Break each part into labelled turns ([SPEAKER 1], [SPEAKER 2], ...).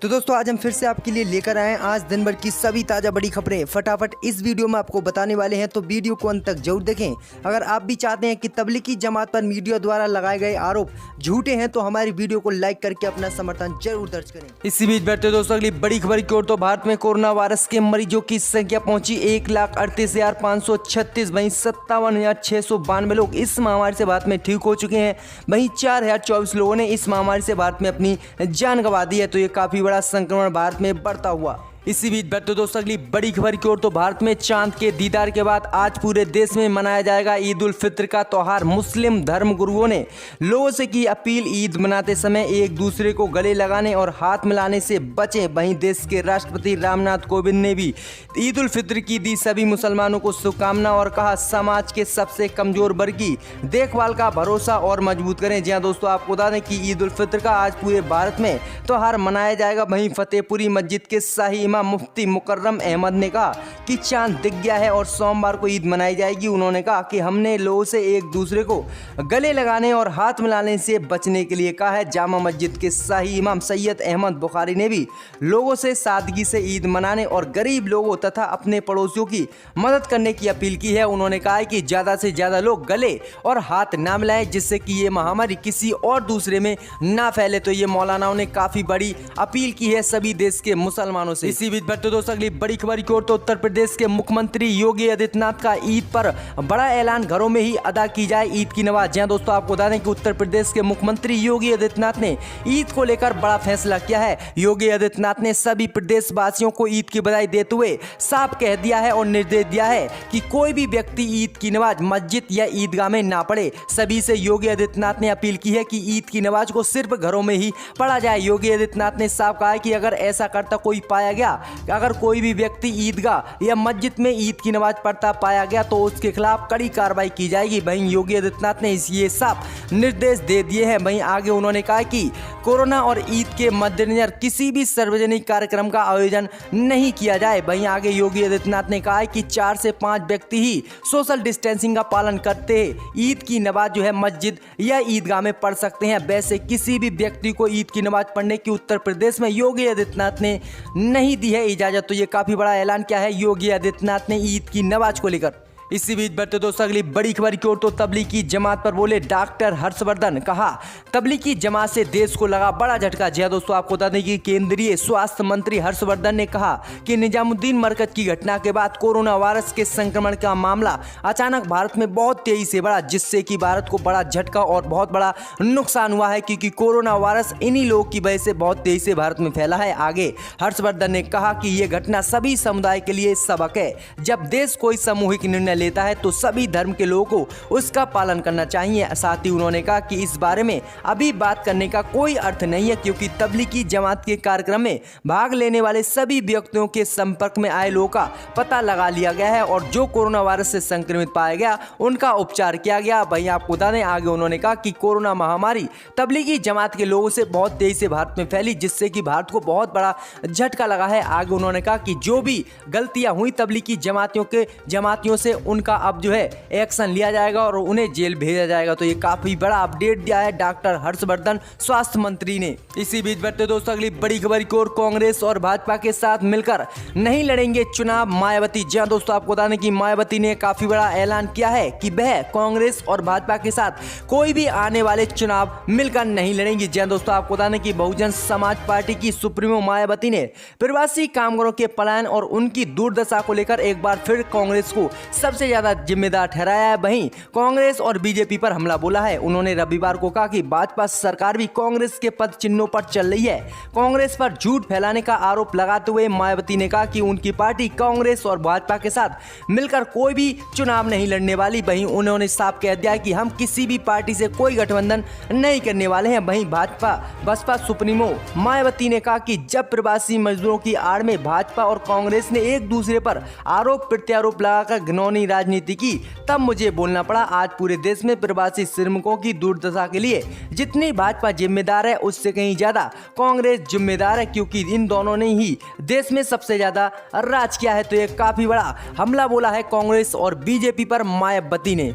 [SPEAKER 1] तो दोस्तों आज हम फिर से आपके लिए लेकर आए हैं आज दिन भर की सभी ताज़ा बड़ी खबरें फटाफट इस वीडियो में आपको बताने वाले हैं, तो वीडियो को अंत तक जरूर देखें। अगर आप भी चाहते हैं कि तबलीगी जमात पर मीडिया द्वारा लगाए गए आरोप झूठे हैं तो हमारी वीडियो को लाइक करके अपना समर्थन जरूर दर्ज करें। इसी बीच बढ़ते दोस्तों अगली बड़ी खबर की ओर, तो भारत में कोरोना वायरस के मरीजों की संख्या पहुंची 1,38,536। वहीं 57,692 लोग इस महामारी से भारत में ठीक हो चुके हैं। वहीं 4,024 लोगों ने इस महामारी से भारत में अपनी जान गंवा दी है। तो ये काफी बड़ा संक्रमण भारत में बढ़ता हुआ। इसी बीच बढ़ते दोस्तों अगली बड़ी खबर की ओर, तो भारत में चांद के दीदार के बाद आज पूरे देश में मनाया जाएगा ईद उल फित्र का त्योहार। मुस्लिम धर्म गुरुओं ने लोगों से की अपील, ईद मनाते समय एक दूसरे को गले लगाने और हाथ मिलाने से बचें। वहीं देश के राष्ट्रपति रामनाथ कोविंद ने भी ईद उल फित्र की दी सभी मुसलमानों को शुभकामना और कहा समाज के सबसे कमजोर वर्ग की देखभाल का भरोसा और मजबूत करें। जी हाँ दोस्तों, आपको बता दें कि ईद उल फित्र का आज पूरे भारत में त्योहार मनाया जाएगा। वहीं फतेहपुरी मस्जिद के शाही मुफ्ती मुकर्रम अहमद ने कहा कि चांद दिख गया है और सोमवार को ईद मनाई जाएगी। उन्होंने कहा कि हमने लोगों से एक दूसरे को गले लगाने और हाथ मिलाने से बचने के लिए कहा है। जामा मस्जिद के शाही इमाम सैयद अहमद बुखारी ने भी लोगों से सादगी से ईद मनाने और गरीब लोगों तथा अपने पड़ोसियों की मदद करने की अपील की है। उन्होंने कहा है कि ज़्यादा से ज़्यादा लोग गले और हाथ ना मिलाएं जिससे कि ये महामारी किसी और दूसरे में ना फैले। तो ये मौलानाओं ने काफ़ी बड़ी अपील की है सभी देश के मुसलमानों से। इसी बीच बढ़ते दोस्तों अगली बड़ी खबर की ओर, तो उत्तर प्रदेश के मुख्यमंत्री योगी आदित्यनाथ का ईद पर बड़ा ऐलान, घरों में ही अदा की जाए ईद की नमाज। जहां दोस्तों आपको बता दें कि उत्तर प्रदेश के मुख्यमंत्री योगी आदित्यनाथ ने ईद को लेकर बड़ा फैसला किया है। योगी आदित्यनाथ ने सभी प्रदेशवासियों को ईद की बधाई देते हुए साफ कह दिया है और निर्देश दिया है कि कोई भी व्यक्ति ईद की नमाज मस्जिद या ईदगाह में ना पढ़े। सभी से योगी आदित्यनाथ ने अपील की है कि ईद की नमाज को सिर्फ घरों में ही पढ़ा जाए। योगी आदित्यनाथ ने साफ कहा है कि अगर ऐसा करता कोई पाया गया, अगर कोई भी व्यक्ति ईदगाह या मस्जिद में ईद की नमाज पढ़ता पाया गया तो उसके खिलाफ कड़ी कार्रवाई की जाएगी। वहीं योगी आदित्यनाथ ने ये साफ निर्देश दे दिए हैं। वहीं आगे उन्होंने कहा कि कोरोना और ईद के मद्देनजर किसी भी सार्वजनिक कार्यक्रम का आयोजन नहीं किया जाए। वहीं आगे योगी आदित्यनाथ ने कहा है कि 4 से 5 व्यक्ति ही सोशल डिस्टेंसिंग का पालन करते हैं ईद की नमाज जो है मस्जिद या ईदगाह में पढ़ सकते हैं। वैसे किसी भी व्यक्ति को ईद की नमाज पढ़ने की उत्तर प्रदेश में योगी आदित्यनाथ ने नहीं दी है इजाजत। तो ये काफी बड़ा ऐलान क्या है योगी आदित्यनाथ ने ईद की नमाज को लेकर। इसी बीच बढ़ते दोस्तों अगली बड़ी खबर की ओर, तो तबलीगी जमात पर बोले डॉक्टर हर्षवर्धन। कहा तबलीगी जमात से देश को लगा बड़ा झटका। जी दोस्तों आपको बता दें कि केंद्रीय स्वास्थ्य मंत्री हर्षवर्धन ने कहा कि निजामुद्दीन मरकज की घटना के बाद कोरोना वायरस के संक्रमण का मामला अचानक भारत में बहुत तेजी से बढ़ा, जिससे कि भारत को बड़ा झटका और बहुत बड़ा नुकसान हुआ है क्योंकि कोरोना वायरस इन्हीं लोगों की वजह से बहुत तेजी से भारत में फैला है। आगे हर्षवर्धन ने कहा कि यह घटना सभी समुदाय के लिए सबक है। जब देश कोई सामूहिक निर्णय लेता है तो सभी धर्म के लोगों को उसका पालन करना चाहिए। साथ ही उन्होंने कहा कि इस बारे में अभी बात करने का कोई अर्थ नहीं है क्योंकि तबलीगी जमात के कार्यक्रम में भाग लेने वाले सभी व्यक्तियों के संपर्क में आए लोगों का पता लगा लिया गया है और जो कोरोना वायरस से संक्रमित पाया गया उनका उपचार किया गया। वहीं आपको बता दें आगे उन्होंने कहा कि कोरोना महामारी तबलीगी जमात के लोगों से बहुत तेजी से भारत में फैली, जिससे कि भारत को बहुत बड़ा झटका लगा है। आगे उन्होंने कहा कि जो भी गलतियां हुई तबलीगी जमातियों से उनका अब जो है एक्शन लिया जाएगा और उन्हें जेल भेजा जाएगा। तो ये काफी बड़ा अपडेट दिया है डॉक्टर हर्षवर्धन स्वास्थ्य मंत्री ने। इसी बीच बढ़ते दोस्तों अगली बड़ी खबर की ओर, कांग्रेस और भाजपा के साथ मिलकर नहीं लड़ेंगे चुनाव मायावती। जी दोस्तों आपको बता दें कि मायावती ने काफी बड़ा ऐलान किया है कि वह कांग्रेस और भाजपा के साथ कोई भी आने वाले चुनाव मिलकर नहीं लड़ेंगी। जी दोस्तों आपको बता दें कि बहुजन समाज पार्टी की सुप्रीमो मायावती ने प्रवासी कामगारों के पलायन और उनकी दुर्दशा को लेकर एक बार फिर कांग्रेस को सबसे ज्यादा जिम्मेदार ठहराया है। वहीं कांग्रेस और बीजेपी पर हमला बोला है। उन्होंने रविवार को कहा कि भाजपा सरकार भी कांग्रेस के पद चिन्हों पर चल रही है। कांग्रेस पर झूठ फैलाने का आरोप लगाते हुए मायावती ने कहा कि उनकी पार्टी कांग्रेस और भाजपा के साथ मिलकर कोई भी चुनाव नहीं लड़ने वाली। वहीं उन्होंने साफ कह दिया कि हम किसी भी पार्टी से कोई गठबंधन नहीं करने वाले हैं। वहीं बसपा सुप्रीमो मायावती ने कहा कि जब प्रवासी मजदूरों की आड़ में भाजपा और कांग्रेस ने एक दूसरे पर आरोप प्रत्यारोप लगाकर घिनौनी राजनीति की तब मुझे बोलना पड़ा। आज पूरे देश में प्रवासी श्रमिकों की दुर्दशा के लिए जितनी भाजपा जिम्मेदार है उससे कहीं ज्यादा कांग्रेस जिम्मेदार है क्योंकि इन दोनों ने ही देश में सबसे ज्यादा राज किया है। तो ये काफी बड़ा हमला बोला है कांग्रेस और बीजेपी पर मायावती ने।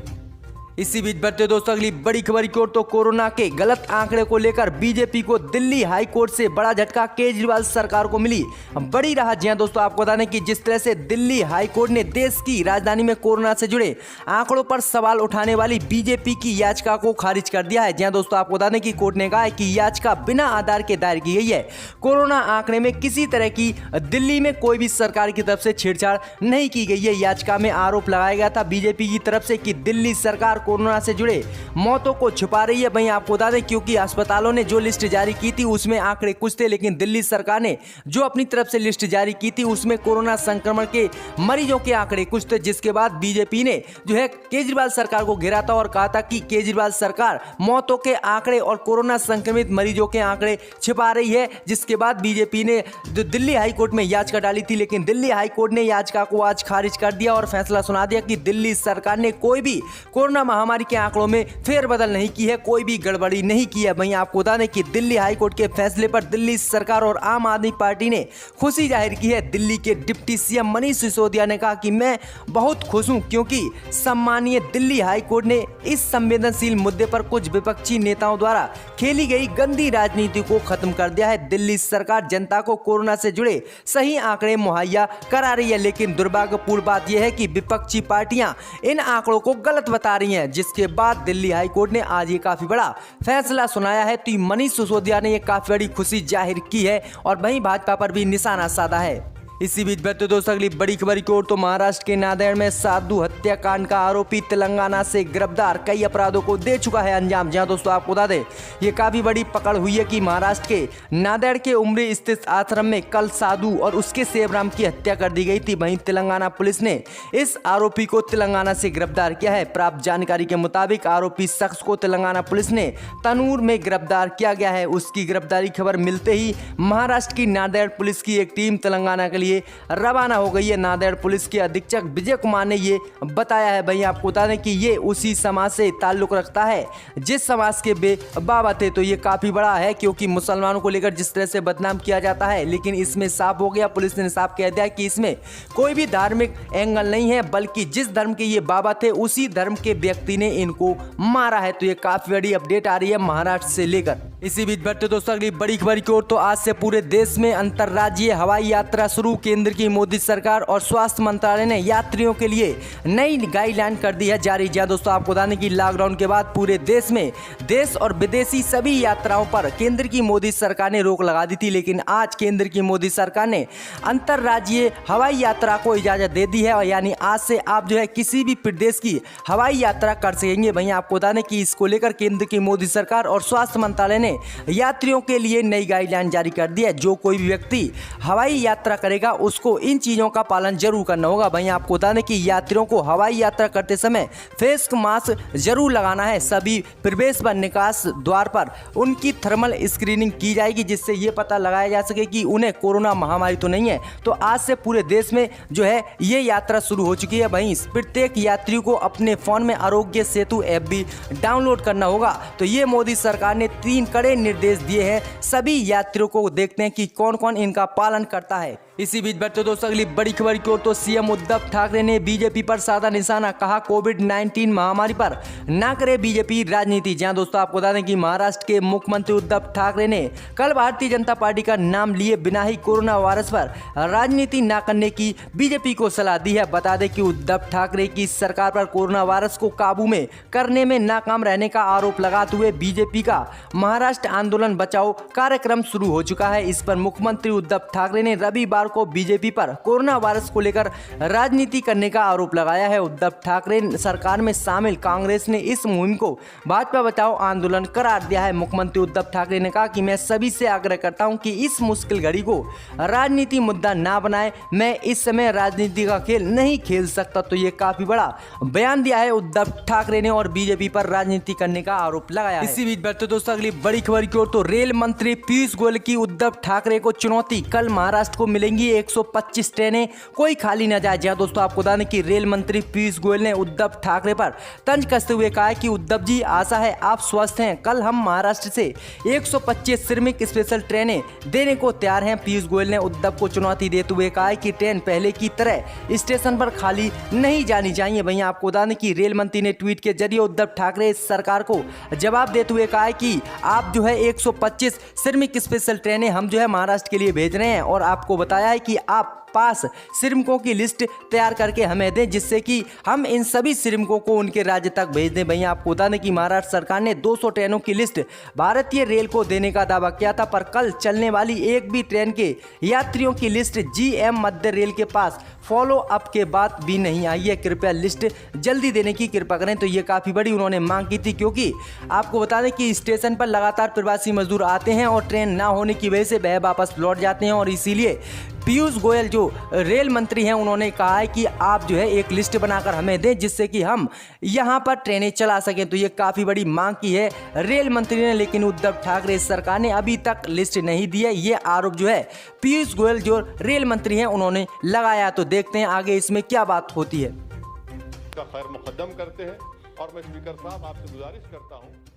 [SPEAKER 1] इसी बीच बढ़ते दोस्तों अगली बड़ी खबर की ओर। तो कोरोना के गलत आंकड़े को लेकर बीजेपी को दिल्ली हाई कोर्ट से बड़ा झटका, केजरीवाल सरकार को मिली बड़ी राहत। जी हां दोस्तों, आपको बता दें कि जिस तरह से दिल्ली हाई कोर्ट ने देश की राजधानी में कोरोना से जुड़े आंकड़ों पर सवाल उठाने वाली बीजेपी की याचिका को खारिज कर दिया है। जी हां दोस्तों, आपको बता दें कि कोर्ट ने कहा है कि याचिका बिना आधार के दायर की गई है। कोरोना आंकड़े में किसी तरह की दिल्ली में कोई भी सरकार की तरफ से छेड़छाड़ नहीं की गई है। याचिका में आरोप लगाया गया था बीजेपी की तरफ से कि दिल्ली सरकार कोरोना से जुड़े मौतों को छुपा रही है। वहीं आपको बता दें क्योंकि अस्पतालों ने जो लिस्ट जारी की थी उसमें आंकड़े कुछ थे, लेकिन दिल्ली सरकार ने जो अपनी तरफ से लिस्ट जारी की थी उसमें कोरोना संक्रमण के मरीजों के आंकड़े कुछ थे। जिसके बाद बीजेपी ने जो है केजरीवाल सरकार को घेरा था और कहा था कि केजरीवाल सरकार मौतों के आंकड़े और कोरोना संक्रमित मरीजों के आंकड़े छिपा रही है। जिसके बाद बीजेपी ने दिल्ली हाईकोर्ट में याचिका डाली थी, लेकिन दिल्ली हाईकोर्ट ने याचिका को आज खारिज कर दिया और फैसला सुना दिया कि दिल्ली सरकार ने कोई भी कोरोना महामारी के आंकड़ों में फेरबदल नहीं की है, कोई भी गड़बड़ी नहीं की है। वहीं आपको बता दें कि दिल्ली हाईकोर्ट के फैसले पर दिल्ली सरकार और आम आदमी पार्टी ने खुशी जाहिर की है। दिल्ली के डिप्टी सीएम मनीष सिसोदिया ने कहा कि मैं बहुत खुश हूं क्योंकि सम्मानीय दिल्ली हाईकोर्ट ने इस संवेदनशील मुद्दे पर कुछ विपक्षी नेताओं द्वारा खेली गई गंदी राजनीति को खत्म कर दिया है। दिल्ली सरकार जनता को कोरोना से जुड़े सही आंकड़े मुहैया करा रही है, लेकिन दुर्भाग्यपूर्ण बात यह है कि विपक्षी पार्टियां इन आंकड़ों को गलत बता रही हैं। जिसके बाद दिल्ली हाईकोर्ट ने आज ये काफी बड़ा फैसला सुनाया है। तो मनीष सिसोदिया ने ये काफी बड़ी खुशी जाहिर की है और वहीं भाजपा पर भी निशाना साधा है। इसी बीच बढ़ते दोस्तों अगली बड़ी खबर की ओर। तो महाराष्ट्र के नांदेड़ में साधु हत्याकांड का आरोपी तेलंगाना से गिरफ्तार, कई अपराधों को दे चुका है अंजाम। जहां दोस्तों आपको बता दें ये काफी बड़ी पकड़ हुई है कि महाराष्ट्र के नांदेड़ के उमरी स्थित आश्रम में कल साधु और उसके सेवराम की हत्या कर दी गई थी। वहीं तेलंगाना पुलिस ने इस आरोपी को तेलंगाना से गिरफ्तार किया है। प्राप्त जानकारी के मुताबिक आरोपी शख्स को तेलंगाना पुलिस ने तनूर में गिरफ्तार किया गया है। उसकी गिरफ्तारी खबर मिलते ही महाराष्ट्र की नांदेड़ पुलिस की एक टीम तेलंगाना के लिए रवाना हो गई है। नांदेड़ पुलिस के अधीक्षक विजय कुमार ने ये बताया है। वहीं आपको बता दें कि ये उसी समाज से ताल्लुक रखता है जिस समाज के बाबा थे। तो ये काफी बड़ा है क्योंकि मुसलमानों को लेकर जिस तरह से बदनाम किया जाता है, लेकिन इसमें साफ हो गया, पुलिस ने साफ कह दिया कि इसमें कोई भी धार्मिक एंगल नहीं है, बल्कि जिस धर्म के ये बाबा थे उसी धर्म के व्यक्ति ने इनको मारा है। तो ये काफी बड़ी अपडेट आ रही है महाराष्ट्र से लेकर। इसी बीच बढ़ते दोस्तों अगली बड़ी खबर की ओर। तो आज से पूरे देश में अंतर्राज्यीय हवाई यात्रा शुरू। केंद्र की मोदी सरकार और स्वास्थ्य मंत्रालय ने यात्रियों के लिए नई गाइडलाइन कर दी है जारी। जहां दोस्तों आपको बता दें कि लॉकडाउन के बाद पूरे देश में देश और विदेशी सभी यात्राओं पर केंद्र की मोदी सरकार ने रोक लगा दी थी, लेकिन आज केंद्र की मोदी सरकार ने अंतर्राज्यीय हवाई यात्रा को इजाजत दे दी है और यानी आज से आप जो है किसी भी प्रदेश की हवाई यात्रा कर सकेंगे। वहीं आपको बता दें कि इसको लेकर केंद्र की मोदी सरकार और स्वास्थ्य मंत्रालय ने यात्रियों के लिए नई गाइडलाइन जारी कर दी है। जो कोई भी व्यक्ति हवाई यात्रा करेगा उसको इन चीजों का पालन जरूर करना होगा। वहीं आपको बता दें कि यात्रियों को हवाई यात्रा करते समय फेस मास्क जरूर लगाना है। सभी प्रवेश व निकास द्वार पर उनकी थर्मल स्क्रीनिंग की जाएगी, जिससे ये पता लगाया जा सके कि उन्हें कोरोना महामारी तो नहीं है। तो आज से पूरे देश में जो है ये यात्रा शुरू हो चुकी है। वहीं प्रत्येक यात्री को अपने फोन में आरोग्य सेतु ऐप भी डाउनलोड करना होगा। तो ये मोदी सरकार ने 3 कड़े निर्देश दिए हैं सभी यात्रियों को। देखते हैं कि कौन कौन इनका पालन करता है। इसी बीच बढ़ते दोस्तों अगली बड़ी खबर की ओर। तो सीएम उद्धव ठाकरे ने बीजेपी पर साधा निशाना, कहा कोविड-19 महामारी पर ना करे बीजेपी राजनीति। जहां दोस्तों आपको बता दें कि महाराष्ट्र के मुख्यमंत्री उद्धव ठाकरे ने कल भारतीय जनता पार्टी का नाम लिए बिना ही कोरोना वायरस पर राजनीति ना करने की बीजेपी को सलाह दी है। बता दें कि उद्धव ठाकरे की सरकार पर कोरोना वायरस को काबू में करने में नाकाम रहने का आरोप लगाते हुए बीजेपी का महाराष्ट्र आंदोलन बचाओ कार्यक्रम शुरू हो चुका है। इस पर मुख्यमंत्री उद्धव ठाकरे ने रविवार को बीजेपी पर कोरोना वायरस को लेकर राजनीति करने का आरोप लगाया है। उद्धव ठाकरे सरकार में शामिल कांग्रेस ने इस मुहिम को भाजपा बचाओ आंदोलन करार दिया है। मुख्यमंत्री उद्धव ठाकरे ने कहा कि मैं सभी से आग्रह करता हूं कि इस मुश्किल घड़ी को राजनीति मुद्दा ना बनाए। मैं इस समय राजनीति का खेल नहीं खेल सकता। तो ये काफी बड़ा बयान दिया है उद्धव ठाकरे ने और बीजेपी पर राजनीति करने का आरोप लगाया है। इसी बीच बढ़ते दोस्तों अगली बड़ी बड़ी खबर की ओर तो रेल मंत्री पीयूष गोयल की उद्धव ठाकरे को चुनौती, कल महाराष्ट्र को मिलेंगी 125 ट्रेनें, कोई खाली न जाए। जहां दोस्तों आपको बता दें कि रेल मंत्री पीयूष गोयल ने उद्धव ठाकरे पर तंज कसते हुए कहा है कि उद्धव जी, आशा है आप स्वस्थ हैं, कल हम महाराष्ट्र से 125 श्रमिक स्पेशल ट्रेनें देने को तैयार हैं। पीयूष गोयल ने उद्धव को चुनौती देते हुए कहा है कि ट्रेन पहले की तरह स्टेशन पर खाली नहीं जानी चाहिए। वहीं आपको बता दें कि रेल मंत्री ने ट्वीट के जरिए उद्धव ठाकरे सरकार को जवाब देते हुए कहा है कि आप जो है 125 श्रमिक स्पेशल ट्रेनें हम जो है महाराष्ट्र के लिए भेज रहे हैं और आपको बताया है कि आप पास श्रमिकों की लिस्ट तैयार करके हमें दें, जिससे कि हम इन सभी श्रमिकों को उनके राज्य तक भेज दें। वहीं आपको बता दें कि महाराष्ट्र सरकार ने 200 ट्रेनों की लिस्ट भारतीय रेल को देने का दावा किया था, पर कल चलने वाली एक भी ट्रेन के यात्रियों की लिस्ट जीएम मध्य रेल के पास फॉलो अप के बाद भी नहीं आई है। कृपया लिस्ट जल्दी देने की कृपा करें। तो ये काफ़ी बड़ी उन्होंने मांग की थी, क्योंकि आपको बता दें कि स्टेशन पर लगातार प्रवासी मजदूर आते हैं और ट्रेन ना होने की वजह से वह वापस लौट जाते हैं, और इसीलिए पीयूष गोयल जो रेल मंत्री हैं उन्होंने कहा है कि आप जो है एक लिस्ट बनाकर हमें दें, जिससे कि हम यहाँ पर ट्रेनें चला सकें। तो ये काफ़ी बड़ी मांग की है रेल मंत्री ने, लेकिन उद्धव ठाकरे सरकार ने अभी तक लिस्ट नहीं दी है। ये आरोप जो है पीयूष गोयल जो रेल मंत्री हैं उन्होंने लगाया। तो देखते हैं आगे इसमें क्या बात होती है।
[SPEAKER 2] का खैर मुकद्दम करते हैं और मैं स्पीकर साहब आपसे गुजारिश करता हूं